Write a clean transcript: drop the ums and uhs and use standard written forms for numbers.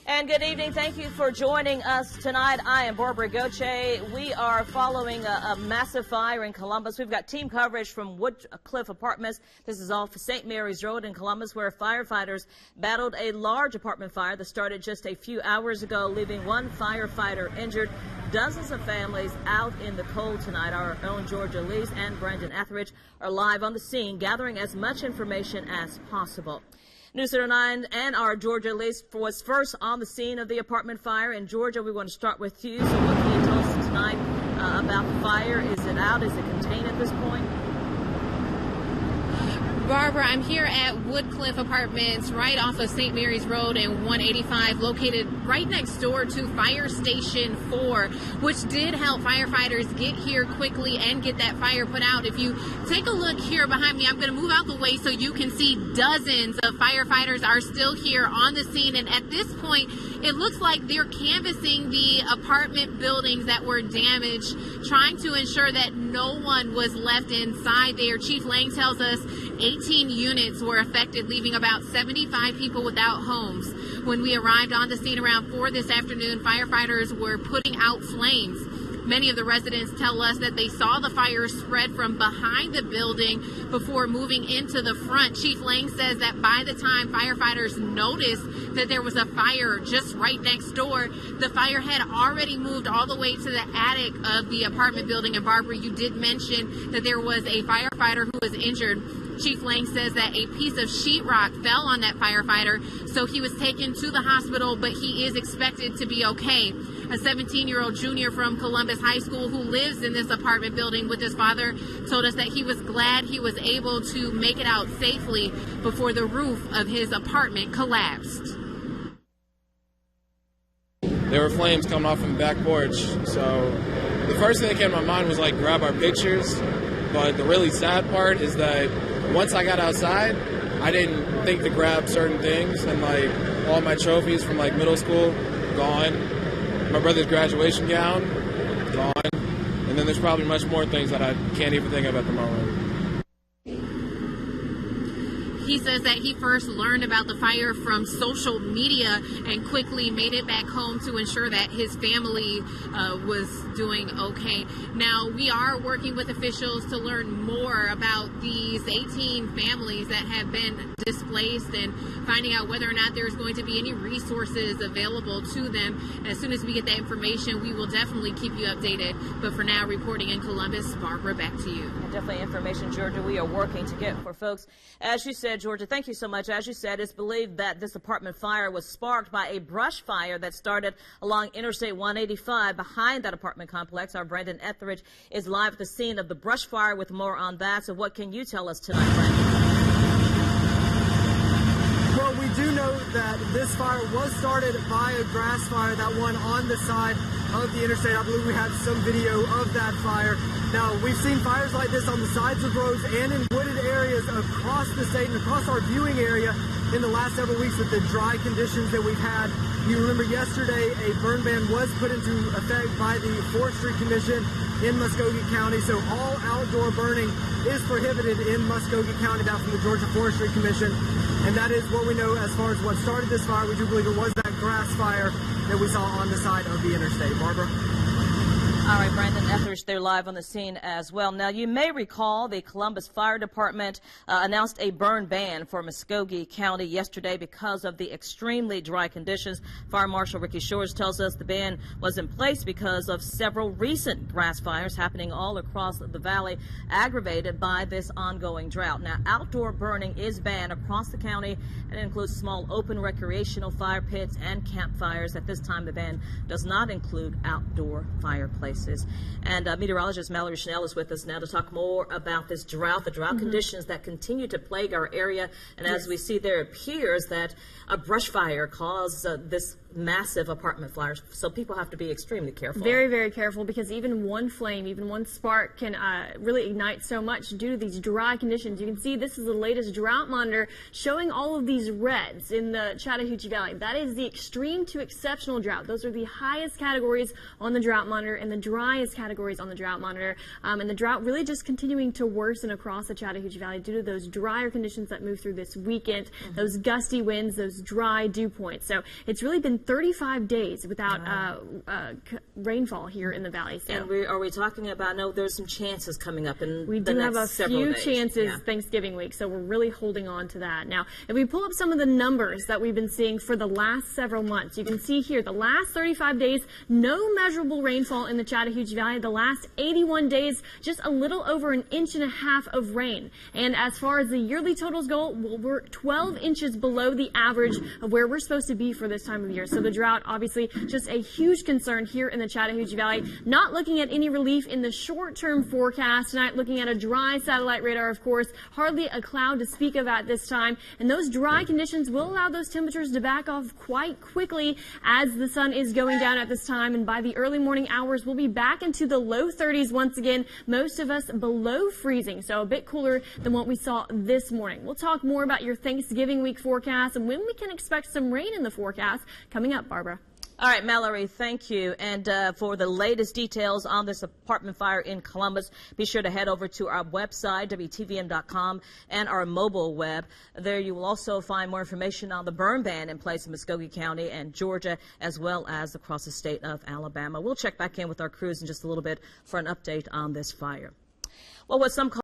And good evening. Thank you for joining us tonight. I am Barbara Goche. We are following a massive fire in Columbus. We've got team coverage from Woodcliff Apartments. This is off St. Mary's Road in Columbus, where firefighters battled a large apartment fire that started just a few hours ago, leaving one firefighter injured. Dozens of families out in the cold tonight. Our own Georgia Lees and Brandon Etheridge are live on the scene, gathering as much information as possible. News Center 9 and our Georgia Lees was first on the scene of the apartment fire in Georgia. We want to start with you. So what can you tell us tonight about the fire? Is it out? Is it contained at this point? Barbara, I'm here at Woodcliff Apartments right off of St. Mary's Road and 185, located right next door to Fire Station 4, which did help firefighters get here quickly and get that fire put out. If you take a look here behind me, I'm going to move out the way so you can see dozens of firefighters are still here on the scene. And at this point, it looks like they're canvassing the apartment buildings that were damaged, trying to ensure that no one was left inside there. Chief Lang tells us 18 units were affected, leaving about 75 people without homes. When we arrived on the scene around 4 this afternoon, firefighters were putting out flames. Many of the residents tell us that they saw the fire spread from behind the building before moving into the front. Chief Lang says that by the time firefighters noticed that there was a fire just right next door, the fire had already moved all the way to the attic of the apartment building. And Barbara, you did mention that there was a firefighter who was injured. Chief Lang says that a piece of sheetrock fell on that firefighter, so he was taken to the hospital, but he is expected to be okay. A 17-year-old junior from Columbus High School who lives in this apartment building with his father told us that he was glad he was able to make it out safely before the roof of his apartment collapsed. There were flames coming off from the back porch, so the first thing that came to my mind was like grab our pictures, but the really sad part is that once I got outside, I didn't think to grab certain things, and like all my trophies from like middle school, gone. My brother's graduation gown, gone. And then there's probably much more things that I can't even think of at the moment. He says that he first learned about the fire from social media and quickly made it back home to ensure that his family was doing okay. Now, we are working with officials to learn more about these 18 families that have been displaced and finding out whether or not there's going to be any resources available to them. As soon as we get that information, we will definitely keep you updated. But for now, reporting in Columbus, Barbara, back to you. Definitely information, Georgia, we are working to get for folks. As you said, Georgia, thank you so much. As you said, it's believed that this apartment fire was sparked by a brush fire that started along Interstate 185 behind that apartment complex. Our Brandon Etheridge is live at the scene of the brush fire with more on that. So what can you tell us tonight, Brandon? Well, we do know that this fire was started by a grass fire, that one on the side of the interstate. I believe we have some video of that fire. Now, we've seen fires like this on the sides of roads and in wooded areas across the state and across our viewing area in the last several weeks with the dry conditions that we've had. You remember yesterday a burn ban was put into effect by the Forestry Commission in Muskogee County, so all outdoor burning is prohibited in Muskogee County, down from the Georgia Forestry Commission. And that is what we know as far as what started this fire. We do believe it was that grass fire that we saw on the side of the interstate. Barbara? All right, Brandon Etheridge, they're live on the scene as well. Now, you may recall the Columbus Fire Department announced a burn ban for Muskogee County yesterday because of the extremely dry conditions. Fire Marshal Ricky Shores tells us the ban was in place because of several recent grass fires happening all across the valley, aggravated by this ongoing drought. Now, outdoor burning is banned across the county, and it includes small open recreational fire pits and campfires. At this time, the ban does not include outdoor fireplaces. And meteorologist Mallory Schnell is with us now to talk more about this drought, the drought conditions that continue to plague our area. And as we see, there appears that a brush fire caused this massive apartment fires, so people have to be extremely careful. Very, very careful, because even one flame, even one spark can really ignite so much due to these dry conditions. You can see this is the latest drought monitor showing all of these reds in the Chattahoochee Valley. That is the extreme to exceptional drought. Those are the highest categories on the drought monitor and the driest categories on the drought monitor. And the drought really just continuing to worsen across the Chattahoochee Valley due to those drier conditions that move through this weekend, those gusty winds, those dry dew points. So it's really been 35 days without rainfall here in the valley. So. And are we talking about, I know there's some chances coming up in we the do next have a several few days. chances Thanksgiving week, so we're really holding on to that. Now, if we pull up some of the numbers that we've been seeing for the last several months, you can see here the last 35 days, no measurable rainfall in the Chattahoochee Valley. The last 81 days, just a little over 1.5 inches of rain. And as far as the yearly totals go, well, we're 12 inches below the average of where we're supposed to be for this time of year. So the drought, obviously, just a huge concern here in the Chattahoochee Valley. Not looking at any relief in the short-term forecast tonight, looking at a dry satellite radar, of course, hardly a cloud to speak of at this time. And those dry conditions will allow those temperatures to back off quite quickly as the sun is going down at this time. And by the early morning hours, we'll be back into the low 30s once again, most of us below freezing, so a bit cooler than what we saw this morning. We'll talk more about your Thanksgiving week forecast and when we can expect some rain in the forecast coming up, Barbara. All right, Mallory, thank you. And for the latest details on this apartment fire in Columbus, be sure to head over to our website, WTVM.com, and our mobile web. There you will also find more information on the burn ban in place in Muskogee County and Georgia, as well as across the state of Alabama. We'll check back in with our crews in just a little bit for an update on this fire. Well, what some call